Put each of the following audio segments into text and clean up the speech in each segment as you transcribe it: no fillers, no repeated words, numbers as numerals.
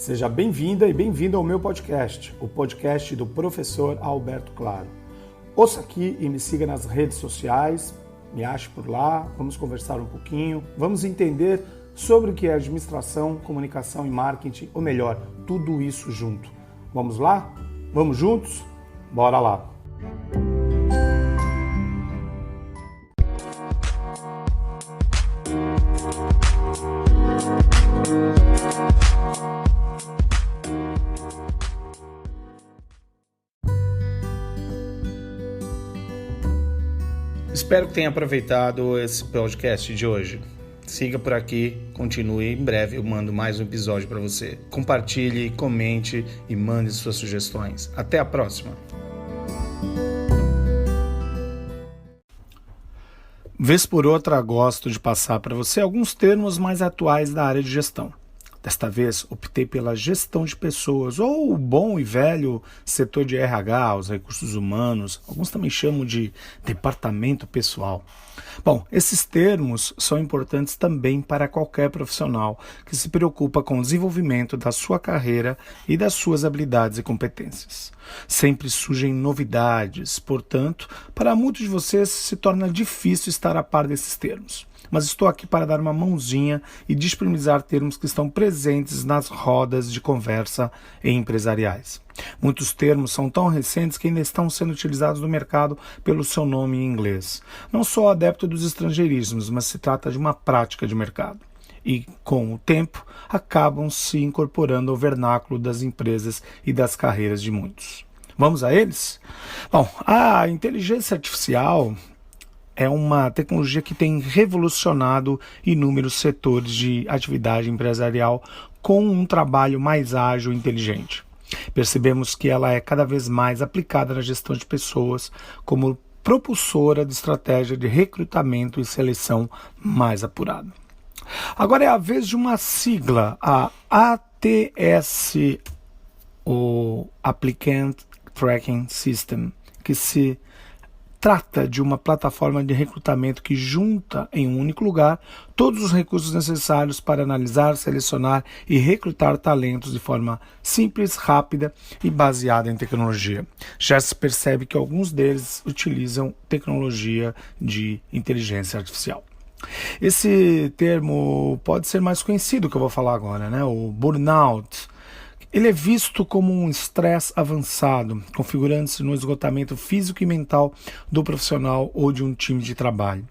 Seja bem-vinda e bem-vindo ao meu podcast, o podcast do professor Alberto Claro. Ouça aqui e me siga nas redes sociais, me ache por lá, vamos conversar um pouquinho, vamos entender sobre o que é administração, comunicação e marketing, ou melhor, tudo isso junto. Vamos lá? Vamos juntos? Bora lá! Espero que tenha aproveitado esse podcast de hoje. Siga por aqui, continue. Em breve eu mando mais um episódio para você. Compartilhe, comente e mande suas sugestões. Até a próxima! Vez por outra, gosto de passar para você alguns termos mais atuais da área de gestão. Desta vez, optei pela gestão de pessoas, ou o bom e velho setor de RH, os recursos humanos, alguns também chamam de departamento pessoal. Bom, esses termos são importantes também para qualquer profissional que se preocupa com o desenvolvimento da sua carreira e das suas habilidades e competências. Sempre surgem novidades, portanto, para muitos de vocês se torna difícil estar a par desses termos. Mas estou aqui para dar uma mãozinha e disponibilizar termos que estão presentes nas rodas de conversa empresariais. Muitos termos são tão recentes que ainda estão sendo utilizados no mercado pelo seu nome em inglês. Não sou adepto dos estrangeirismos, mas se trata de uma prática de mercado. E, com o tempo, acabam se incorporando ao vernáculo das empresas e das carreiras de muitos. Vamos a eles? Bom, a inteligência artificial é uma tecnologia que tem revolucionado inúmeros setores de atividade empresarial com um trabalho mais ágil e inteligente. Percebemos que ela é cada vez mais aplicada na gestão de pessoas como propulsora de estratégia de recrutamento e seleção mais apurada. Agora é a vez de uma sigla, a ATS, o Applicant Tracking System, que se trata de uma plataforma de recrutamento que junta em um único lugar todos os recursos necessários para analisar, selecionar e recrutar talentos de forma simples, rápida e baseada em tecnologia. Já se percebe que alguns deles utilizam tecnologia de inteligência artificial. Esse termo pode ser mais conhecido que eu vou falar agora, né? O burnout. Ele é visto como um estresse avançado, configurando-se no esgotamento físico e mental do profissional ou de um time de trabalho.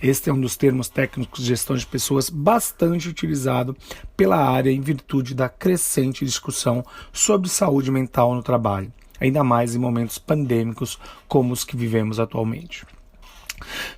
Este é um dos termos técnicos de gestão de pessoas bastante utilizado pela área em virtude da crescente discussão sobre saúde mental no trabalho, ainda mais em momentos pandêmicos como os que vivemos atualmente.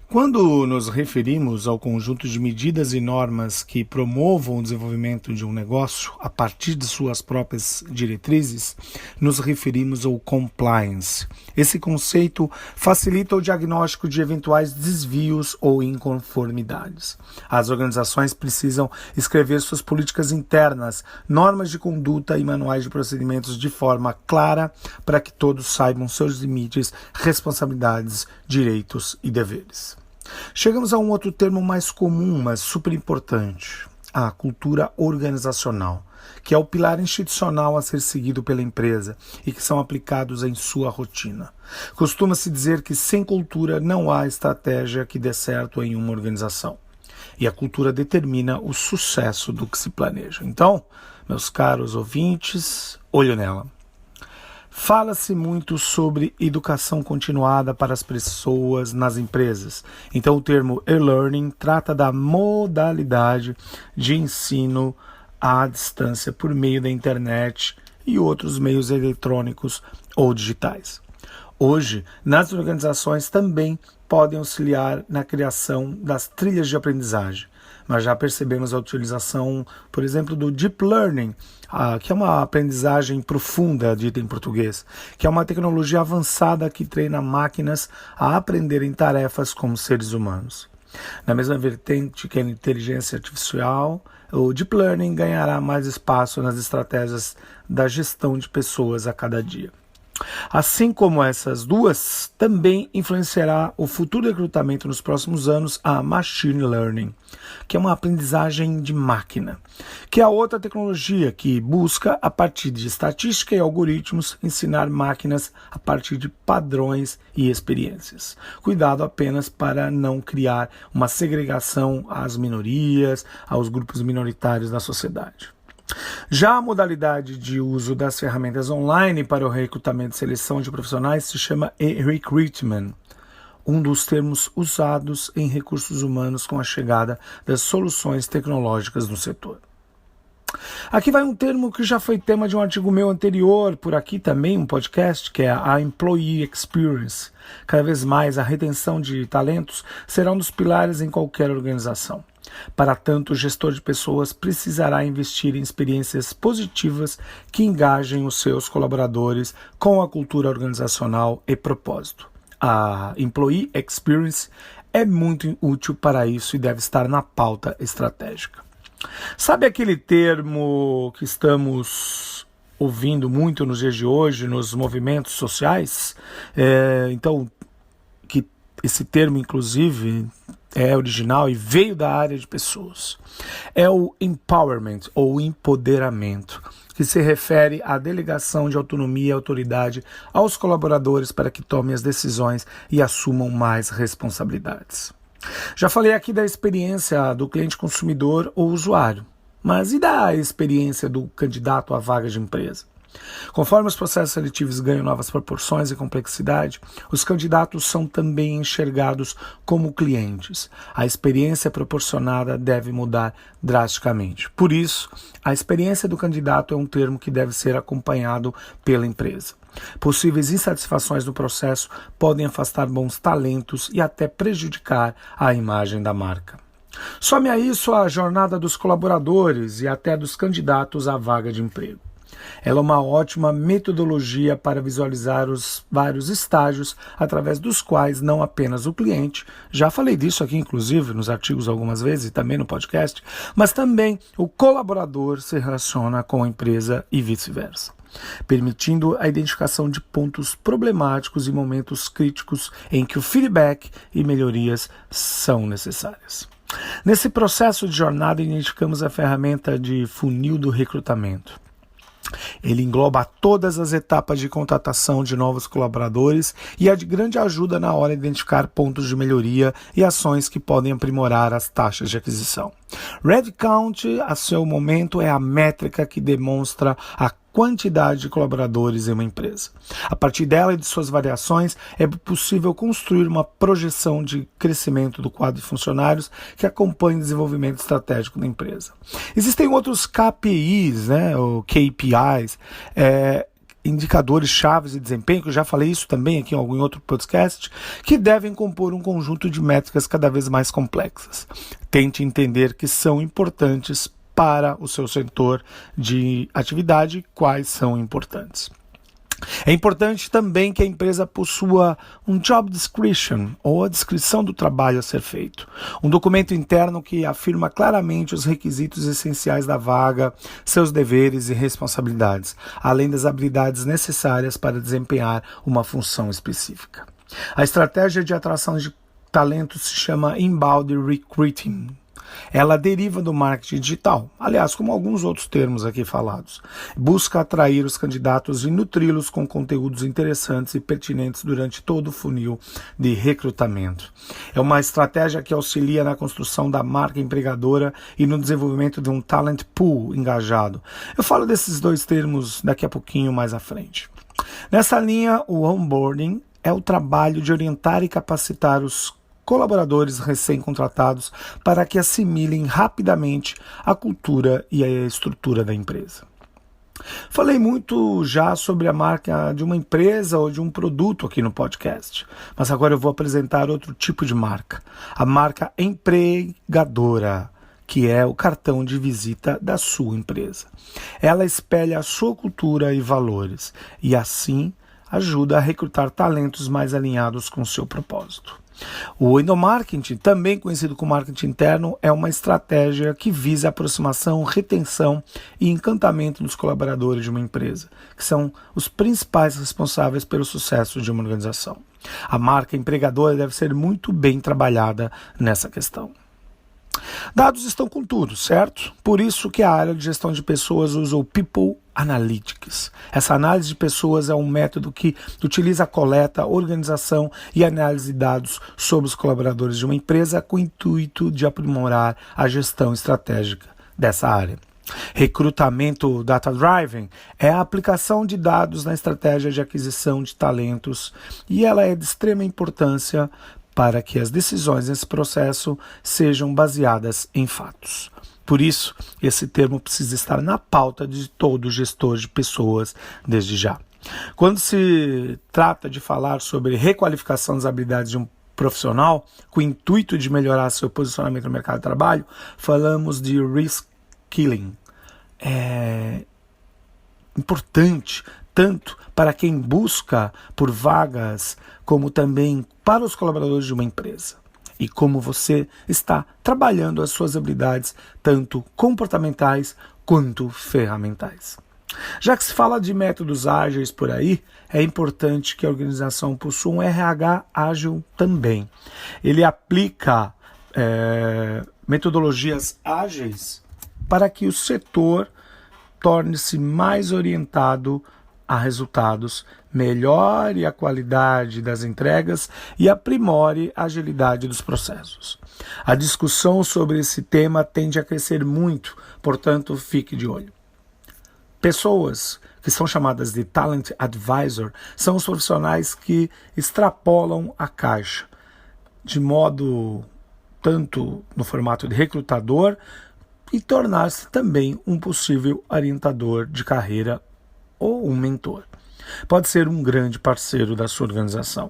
Quando nos referimos ao conjunto de medidas e normas que promovam o desenvolvimento de um negócio a partir de suas próprias diretrizes, nos referimos ao compliance. Esse conceito facilita o diagnóstico de eventuais desvios ou inconformidades. As organizações precisam escrever suas políticas internas, normas de conduta e manuais de procedimentos de forma clara para que todos saibam seus limites, responsabilidades, direitos e deveres. Chegamos a um outro termo mais comum, mas super importante, a cultura organizacional, que é o pilar institucional a ser seguido pela empresa e que são aplicados em sua rotina. Costuma-se dizer que sem cultura não há estratégia que dê certo em uma organização. E a cultura determina o sucesso do que se planeja. Então, meus caros ouvintes, olho nela. Fala-se muito sobre educação continuada para as pessoas nas empresas. Então o termo e-learning trata da modalidade de ensino à distância por meio da internet e outros meios eletrônicos ou digitais. Hoje, nas organizações também podem auxiliar na criação das trilhas de aprendizagem. Mas já percebemos a utilização, por exemplo, do Deep Learning, que é uma aprendizagem profunda, dita em português, que é uma tecnologia avançada que treina máquinas a aprenderem tarefas como seres humanos. Na mesma vertente que a inteligência artificial, o Deep Learning ganhará mais espaço nas estratégias da gestão de pessoas a cada dia. Assim como essas duas, também influenciará o futuro recrutamento nos próximos anos a Machine Learning, que é uma aprendizagem de máquina, que é a outra tecnologia que busca, a partir de estatística e algoritmos, ensinar máquinas a partir de padrões e experiências. Cuidado apenas para não criar uma segregação às minorias, aos grupos minoritários da sociedade. Já a modalidade de uso das ferramentas online para o recrutamento e seleção de profissionais se chama e-recruitment, um dos termos usados em recursos humanos com a chegada das soluções tecnológicas no setor. Aqui vai um termo que já foi tema de um artigo meu anterior, por aqui também, um podcast, que é a Employee Experience. Cada vez mais, a retenção de talentos será um dos pilares em qualquer organização. Para tanto, o gestor de pessoas precisará investir em experiências positivas que engajem os seus colaboradores com a cultura organizacional e propósito. A Employee Experience é muito útil para isso e deve estar na pauta estratégica. Sabe aquele termo que estamos ouvindo muito nos dias de hoje, nos movimentos sociais? Que esse termo, inclusive, é original e veio da área de pessoas. É o empowerment, ou empoderamento, que se refere à delegação de autonomia e autoridade aos colaboradores para que tomem as decisões e assumam mais responsabilidades. Já falei aqui da experiência do cliente consumidor ou usuário, mas e da experiência do candidato à vaga de empresa? Conforme os processos seletivos ganham novas proporções e complexidade, os candidatos são também enxergados como clientes. A experiência proporcionada deve mudar drasticamente. Por isso, a experiência do candidato é um termo que deve ser acompanhado pela empresa. Possíveis insatisfações no processo podem afastar bons talentos e até prejudicar a imagem da marca. Some a isso a jornada dos colaboradores e até dos candidatos à vaga de emprego. Ela é uma ótima metodologia para visualizar os vários estágios através dos quais não apenas o cliente, já falei disso aqui inclusive nos artigos algumas vezes e também no podcast, mas também o colaborador se relaciona com a empresa e vice-versa, permitindo a identificação de pontos problemáticos e momentos críticos em que o feedback e melhorias são necessárias. Nesse processo de jornada, identificamos a ferramenta de funil do recrutamento. Ele engloba todas as etapas de contratação de novos colaboradores e é de grande ajuda na hora de identificar pontos de melhoria e ações que podem aprimorar as taxas de aquisição. Red Count, a seu momento, é a métrica que demonstra a quantidade de colaboradores em uma empresa. A partir dela e de suas variações, é possível construir uma projeção de crescimento do quadro de funcionários que acompanha o desenvolvimento estratégico da empresa. Existem outros KPIs, ou KPIs, indicadores chaves de desempenho, que eu já falei isso também aqui em algum outro podcast, que devem compor um conjunto de métricas cada vez mais complexas. Tente entender que são importantes para o seu setor de atividade, quais são importantes. É importante também que a empresa possua um job description, ou a descrição do trabalho a ser feito. Um documento interno que afirma claramente os requisitos essenciais da vaga, seus deveres e responsabilidades, além das habilidades necessárias para desempenhar uma função específica. A estratégia de atração de talentos se chama Inbound Recruiting. Ela deriva do marketing digital, aliás, como alguns outros termos aqui falados. Busca atrair os candidatos e nutri-los com conteúdos interessantes e pertinentes durante todo o funil de recrutamento. É uma estratégia que auxilia na construção da marca empregadora e no desenvolvimento de um talent pool engajado. Eu falo desses dois termos daqui a pouquinho mais à frente. Nessa linha, o onboarding é o trabalho de orientar e capacitar os colaboradores recém-contratados para que assimilem rapidamente a cultura e a estrutura da empresa. Falei muito já sobre a marca de uma empresa ou de um produto aqui no podcast, mas agora eu vou apresentar outro tipo de marca, a marca empregadora, que é o cartão de visita da sua empresa. Ela espelha a sua cultura e valores e assim ajuda a recrutar talentos mais alinhados com o seu propósito. O endomarketing, também conhecido como marketing interno, é uma estratégia que visa a aproximação, retenção e encantamento dos colaboradores de uma empresa, que são os principais responsáveis pelo sucesso de uma organização. A marca empregadora deve ser muito bem trabalhada nessa questão. Dados estão com tudo, certo? Por isso que a área de gestão de pessoas usa o People Analytics. Essa análise de pessoas é um método que utiliza a coleta, organização e análise de dados sobre os colaboradores de uma empresa com o intuito de aprimorar a gestão estratégica dessa área. Recrutamento data-driven é a aplicação de dados na estratégia de aquisição de talentos e ela é de extrema importância para que as decisões nesse processo sejam baseadas em fatos. Por isso, esse termo precisa estar na pauta de todo gestor de pessoas desde já. Quando se trata de falar sobre requalificação das habilidades de um profissional, com o intuito de melhorar seu posicionamento no mercado de trabalho, falamos de reskilling. É importante tanto para quem busca por vagas, como também para os colaboradores de uma empresa. E como você está trabalhando as suas habilidades, tanto comportamentais quanto ferramentais. Já que se fala de métodos ágeis por aí, é importante que a organização possua um RH ágil também. Ele aplica metodologias ágeis para que o setor torne-se mais orientado a resultados, melhore a qualidade das entregas e aprimore a agilidade dos processos. A discussão sobre esse tema tende a crescer muito, portanto, fique de olho. Pessoas que são chamadas de Talent Advisor são os profissionais que extrapolam a caixa, de modo tanto no formato de recrutador e tornar-se também um possível orientador de carreira ou um mentor. Pode ser um grande parceiro da sua organização.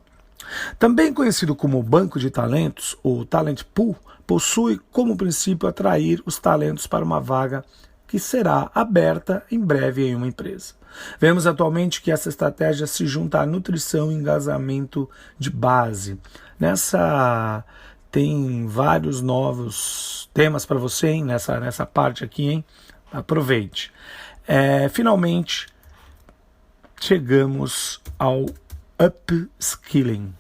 Também conhecido como banco de talentos, ou talent pool, possui como princípio atrair os talentos para uma vaga que será aberta em breve em uma empresa. Vemos atualmente que essa estratégia se junta à nutrição e engajamento de base. Nessa tem vários novos temas para você, hein? Nessa parte aqui, hein? Aproveite. Finalmente, chegamos ao upskilling,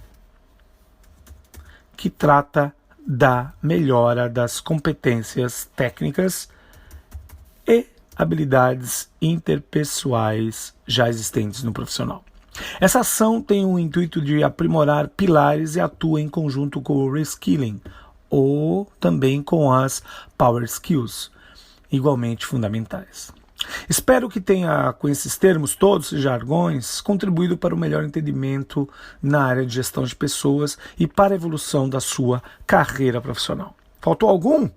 que trata da melhora das competências técnicas e habilidades interpessoais já existentes no profissional. Essa ação tem o intuito de aprimorar pilares e atua em conjunto com o reskilling, ou também com as power skills, igualmente fundamentais. Espero que tenha, com esses termos todos e jargões, contribuído para o melhor entendimento na área de gestão de pessoas e para a evolução da sua carreira profissional. Faltou algum?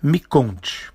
Me conte.